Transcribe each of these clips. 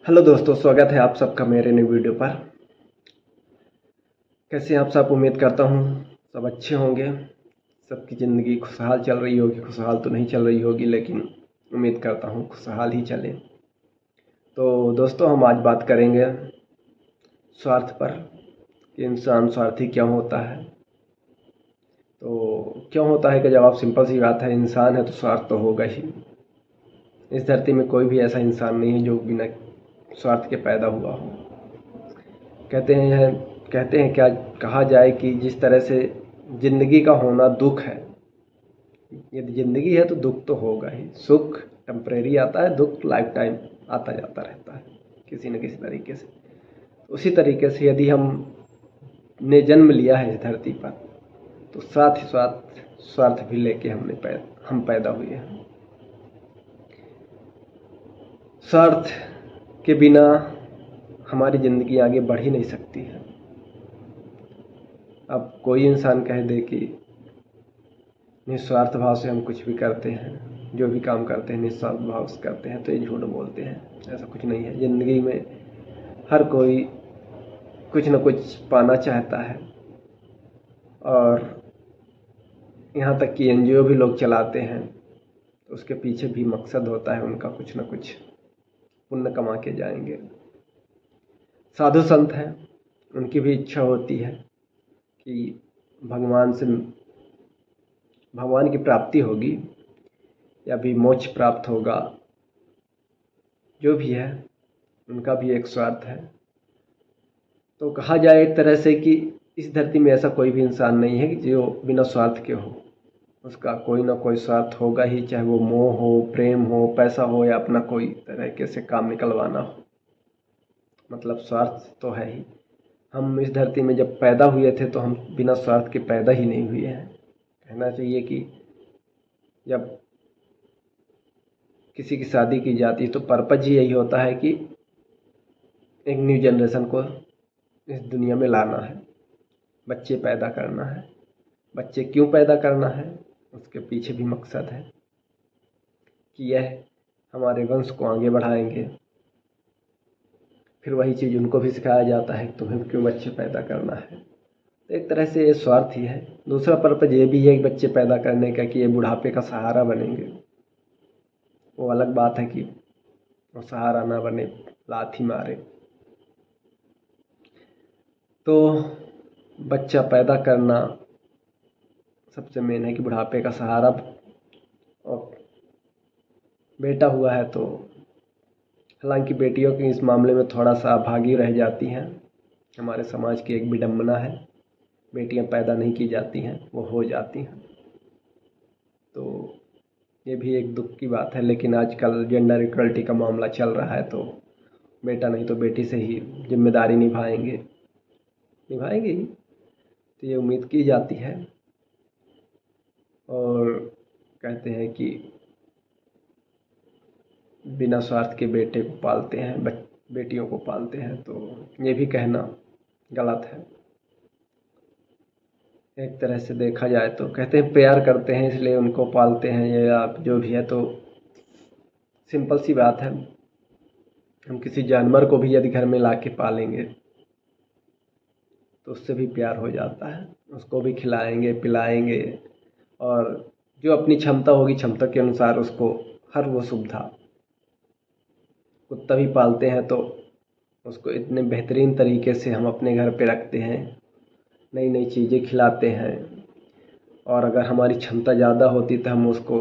Hello दोस्तों, स्वागत है आप सबका मेरे नई वीडियो पर। कैसे हैं आप सब? उम्मीद करता हूँ सब अच्छे होंगे। सबकी ज़िंदगी खुशहाल चल रही होगी। खुशहाल तो नहीं चल रही होगी, लेकिन उम्मीद करता हूँ खुशहाल ही चले। तो दोस्तों, हम आज बात करेंगे स्वार्थ पर कि इंसान स्वार्थी क्यों होता है। तो क्यों होता है कि जवाब सिंपल सी बात है, इंसान है तो स्वार्थ तो होगा ही। इस धरती में कोई भी ऐसा इंसान नहीं है जो बिना स्वार्थ के पैदा हुआ हो। कहते हैं क्या कहा जाए कि जिस तरह से ज़िंदगी का होना दुख है, यदि ज़िंदगी है तो दुख तो होगा ही। सुख टेम्परेरी आता है, दुख लाइफ टाइम आता जाता रहता है किसी न किसी तरीके से। उसी तरीके से यदि हमने जन्म लिया है इस धरती पर, तो साथ ही साथ स्वार्थ भी लेके हम पैदा हुए हैं। स्वार्थ के बिना हमारी ज़िंदगी आगे बढ़ ही नहीं सकती है। अब कोई इंसान कह दे कि निस्वार्थ भाव से हम कुछ भी करते हैं, जो भी काम करते हैं निस्वार्थ भाव से करते हैं, तो ये झूठ बोलते हैं। ऐसा कुछ नहीं है। ज़िंदगी में हर कोई कुछ न कुछ पाना चाहता है, और यहाँ तक कि एनजीओ भी लोग चलाते हैं, तो उसके पीछे भी मकसद होता है उनका, कुछ न कुछ पुण्य कमा के जाएंगे। साधु संत हैं, उनकी भी इच्छा होती है कि भगवान की प्राप्ति होगी या भी मोक्ष प्राप्त होगा। जो भी है, उनका भी एक स्वार्थ है। तो कहा जाए एक तरह से कि इस धरती में ऐसा कोई भी इंसान नहीं है कि जो बिना स्वार्थ के हो। उसका कोई ना कोई स्वार्थ होगा ही, चाहे वो मोह हो, प्रेम हो, पैसा हो, या अपना कोई तरीके से काम निकलवाना हो। मतलब स्वार्थ तो है ही। हम इस धरती में जब पैदा हुए थे तो हम बिना स्वार्थ के पैदा ही नहीं हुए हैं। कहना चाहिए कि जब किसी की शादी की जाती है तो पर्पज ही यही होता है कि एक न्यू जनरेशन को इस दुनिया में लाना है, बच्चे पैदा करना है। बच्चे क्यों पैदा करना है, उसके पीछे भी मकसद है कि यह हमारे वंश को आगे बढ़ाएंगे। फिर वही चीज़ उनको भी सिखाया जाता है कि तुम्हें क्यों बच्चे पैदा करना है। तो एक तरह से ये स्वार्थ ही है। दूसरा पर्पज ये भी है कि बच्चे पैदा करने का कि ये बुढ़ापे का सहारा बनेंगे। वो अलग बात है कि वो सहारा ना बने, लाठी मारे। तो बच्चा पैदा करना सबसे मेन है कि बुढ़ापे का सहारा। और बेटा हुआ है तो, हालांकि बेटियों की इस मामले में थोड़ा सा अभागी रह जाती हैं। हमारे समाज की एक विडंबना है, बेटियां पैदा नहीं की जाती हैं, वो हो जाती हैं। तो ये भी एक दुख की बात है। लेकिन आजकल जेंडर इक्वलिटी का मामला चल रहा है, तो बेटा नहीं तो बेटी से ही जिम्मेदारी निभाएंगे ही, तो ये उम्मीद की जाती है। और कहते हैं कि बिना स्वार्थ के बेटे को पालते हैं, बेटियों को पालते हैं, तो ये भी कहना गलत है। एक तरह से देखा जाए तो कहते हैं प्यार करते हैं इसलिए उनको पालते हैं, ये आप जो भी है। तो सिंपल सी बात है, हम किसी जानवर को भी यदि घर में ला के पालेंगे तो उससे भी प्यार हो जाता है। उसको भी खिलाएंगे पिलाएंगे, और जो अपनी क्षमता होगी क्षमता के अनुसार उसको हर वो सुविधा। कुत्ता भी पालते हैं तो उसको इतने बेहतरीन तरीके से हम अपने घर पे रखते हैं, नई नई चीज़ें खिलाते हैं। और अगर हमारी क्षमता ज़्यादा होती तो हम उसको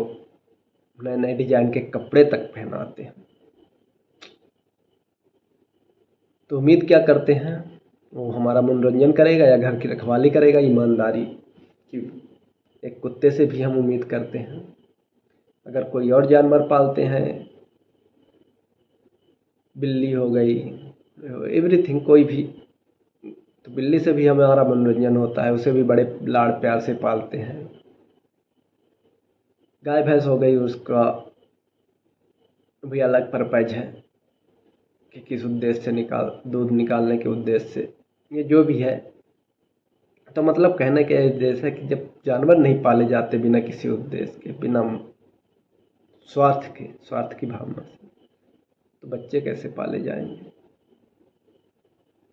नए नए डिजाइन के कपड़े तक पहनाते हैं। तो उम्मीद क्या करते हैं, वो हमारा मनोरंजन करेगा या घर की रखवाली करेगा। ईमानदारी की एक कुत्ते से भी हम उम्मीद करते हैं। अगर कोई और जानवर पालते हैं, बिल्ली हो गई, एवरीथिंग कोई भी, तो बिल्ली से भी हमारा मनोरंजन होता है, उसे भी बड़े लाड़ प्यार से पालते हैं। गाय भैंस हो गई, उसका भी अलग पर्पज है कि किस उद्देश्य से दूध निकालने के उद्देश्य से, ये जो भी है। तो मतलब कहने के जैसे कि जब जानवर नहीं पाले जाते बिना किसी उद्देश्य के, बिना स्वार्थ की भावना से, तो बच्चे कैसे पाले जाएंगे।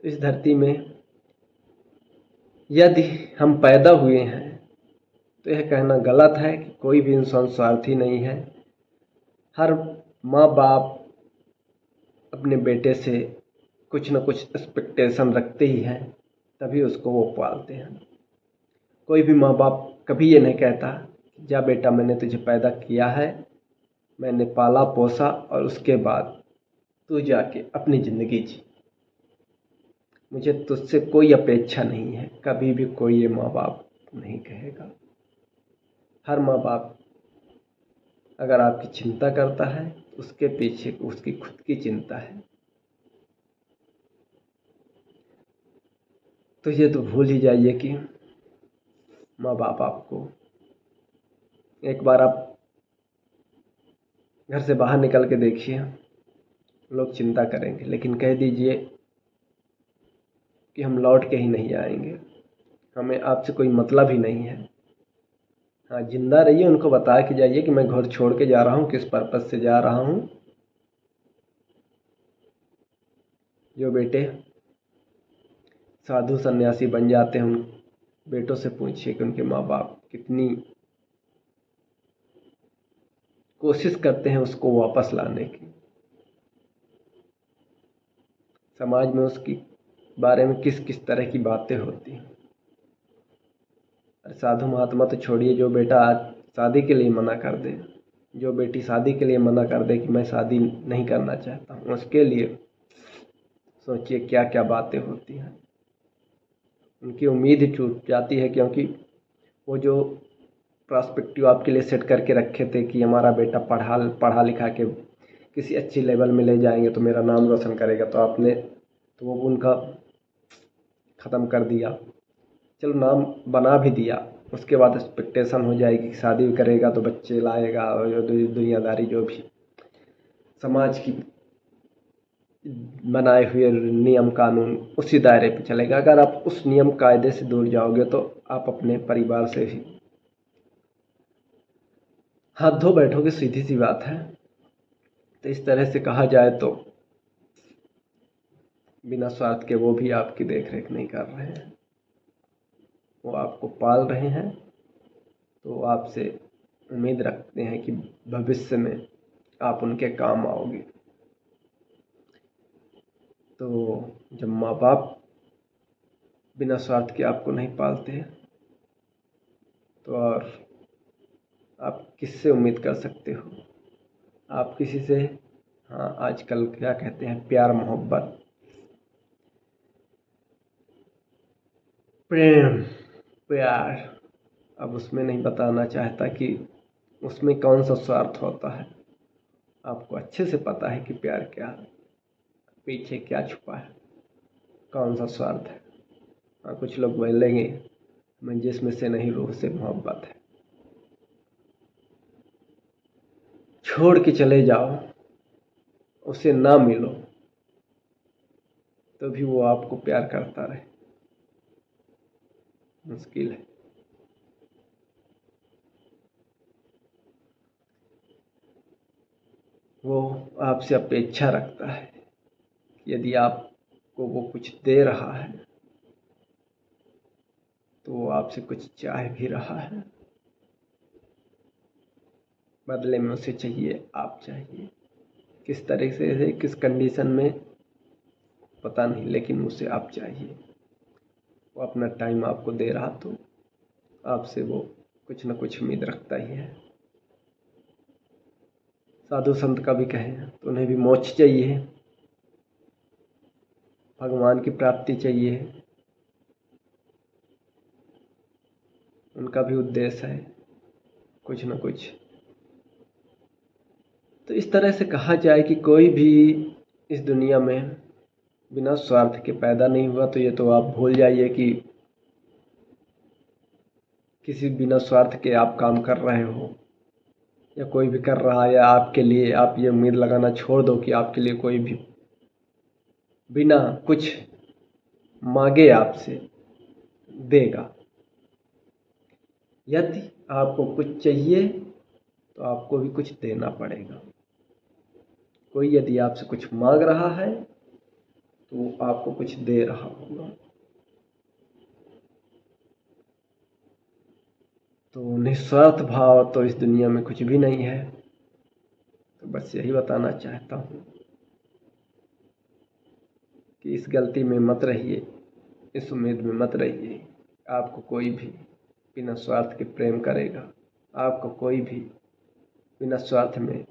तो इस धरती में यदि हम पैदा हुए हैं तो यह कहना गलत है कि कोई भी इंसान स्वार्थी नहीं है। हर माँ बाप अपने बेटे से कुछ न कुछ एक्सपेक्टेशन रखते ही हैं, तभी उसको वो पालते हैं। कोई भी माँ बाप कभी ये नहीं कहता जा बेटा मैंने तुझे पैदा किया है, मैंने पाला पोसा और उसके बाद तू जाके अपनी ज़िंदगी जी, मुझे तुझसे कोई अपेक्षा नहीं है। कभी भी कोई ये माँ बाप नहीं कहेगा। हर माँ बाप अगर आपकी चिंता करता है उसके पीछे उसकी खुद की चिंता है। तो ये तो भूल ही जाइए कि माँ बाप आपको, एक बार आप घर से बाहर निकल के देखिए, लोग चिंता करेंगे, लेकिन कह दीजिए कि हम लौट के ही नहीं आएंगे, हमें आपसे कोई मतलब ही नहीं है। हाँ, जिंदा रहिए, उनको बता के जाइए कि मैं घर छोड़ के जा रहा हूँ, किस पर्पज़ से जा रहा हूँ। जो बेटे साधु सन्यासी बन जाते हैं उन बेटों से पूछिए कि उनके माँ बाप कितनी कोशिश करते हैं उसको वापस लाने की। समाज में उसकी बारे में किस किस तरह की बातें होती हैं। साधु महात्मा तो छोड़िए, जो बेटा आज शादी के लिए मना कर दे, जो बेटी शादी के लिए मना कर दे कि मैं शादी नहीं करना चाहता हूँ, उसके लिए सोचिए क्या क्या बातें होती हैं। उनकी उम्मीद छूट जाती है, क्योंकि वो जो प्रॉस्पेक्टिव आपके लिए सेट करके रखे थे कि हमारा बेटा पढ़ा लिखा के किसी अच्छी लेवल में ले जाएंगे तो मेरा नाम रोशन करेगा, तो आपने तो वो उनका ख़त्म कर दिया। चलो नाम बना भी दिया, उसके बाद एक्सपेक्टेशन हो जाएगी कि शादी करेगा तो बच्चे लाएगा, और जो दुनियादारी जो भी समाज की बनाए हुए नियम कानून उसी दायरे पे चलेगा। अगर आप उस नियम कायदे से दूर जाओगे तो आप अपने परिवार से ही हाथ धो बैठोगे, सीधी सी बात है। तो इस तरह से कहा जाए तो बिना स्वार्थ के वो भी आपकी देख रेख नहीं कर रहे हैं, वो आपको पाल रहे हैं। तो आपसे उम्मीद रखते हैं कि भविष्य में आप उनके काम आओगे। तो जब माँ बाप बिना स्वार्थ के आपको नहीं पालते हैं तो और आप किससे उम्मीद कर सकते हो। आप किसी से, हाँ आजकल क्या कहते हैं, प्यार मोहब्बत प्रेम प्यार, अब उसमें नहीं बताना चाहता कि उसमें कौन सा स्वार्थ होता है। आपको अच्छे से पता है कि प्यार क्या है, पीछे क्या छुपा है, कौन सा स्वार्थ है। हाँ, कुछ लोग बोलेंगे मैं जिसमें से नहीं रूह से मोहब्बत है। छोड़ के चले जाओ, उसे ना मिलो तो भी वो आपको प्यार करता रहे, मुश्किल है। वो आपसे अपेक्षा रखता है, यदि आपको वो कुछ दे रहा है तो वो आपसे कुछ चाह भी रहा है, बदले में उसे चाहिए आप चाहिए। किस तरह से किस कंडीशन में पता नहीं, लेकिन उसे आप चाहिए। वो अपना टाइम आपको दे रहा तो आपसे वो कुछ न कुछ उम्मीद रखता ही है। साधु संत का भी कहें तो उन्हें भी मोक्ष चाहिए, भगवान की प्राप्ति चाहिए, उनका भी उद्देश्य है कुछ न कुछ। तो इस तरह से कहा जाए कि कोई भी इस दुनिया में बिना स्वार्थ के पैदा नहीं हुआ, तो ये तो आप भूल जाइए कि किसी बिना स्वार्थ के आप काम कर रहे हो या कोई भी कर रहा है, या आपके लिए आप ये उम्मीद लगाना छोड़ दो कि आपके लिए कोई भी बिना कुछ मांगे आपसे देगा। यदि आपको कुछ चाहिए तो आपको भी कुछ देना पड़ेगा। कोई यदि आपसे कुछ मांग रहा है तो वो आपको कुछ दे रहा होगा। तो निस्वार्थ भाव तो इस दुनिया में कुछ भी नहीं है। तो बस यही बताना चाहता हूँ कि इस गलती में मत रहिए, इस उम्मीद में मत रहिए आपको कोई भी बिना स्वार्थ के प्रेम करेगा, आपको कोई भी बिना स्वार्थ में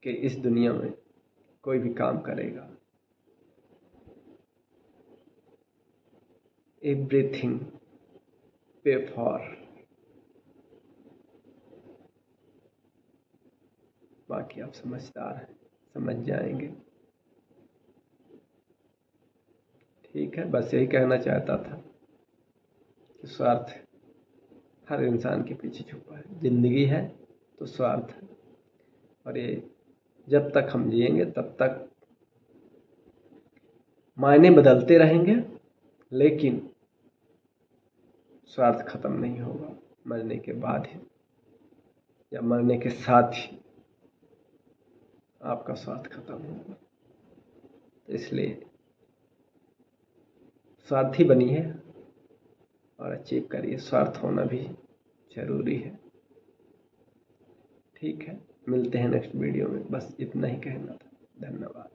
कि इस दुनिया में कोई भी काम करेगा। एवरीथिंग पे फॉर, बाकी आप समझदार हैं, समझ जाएंगे। ठीक है, बस यही कहना चाहता था कि स्वार्थ हर इंसान के पीछे छुपा है। जिंदगी है तो स्वार्थ है, और ये जब तक हम जिएंगे तब तक मायने बदलते रहेंगे, लेकिन स्वार्थ खत्म नहीं होगा। मरने के बाद ही या मरने के साथ ही आपका स्वार्थ खत्म होगा। तो इसलिए स्वार्थी बनिए और अचीव करिए। स्वार्थ होना भी जरूरी है। ठीक है, मिलते हैं नेक्स्ट वीडियो में। बस इतना ही कहना था। धन्यवाद।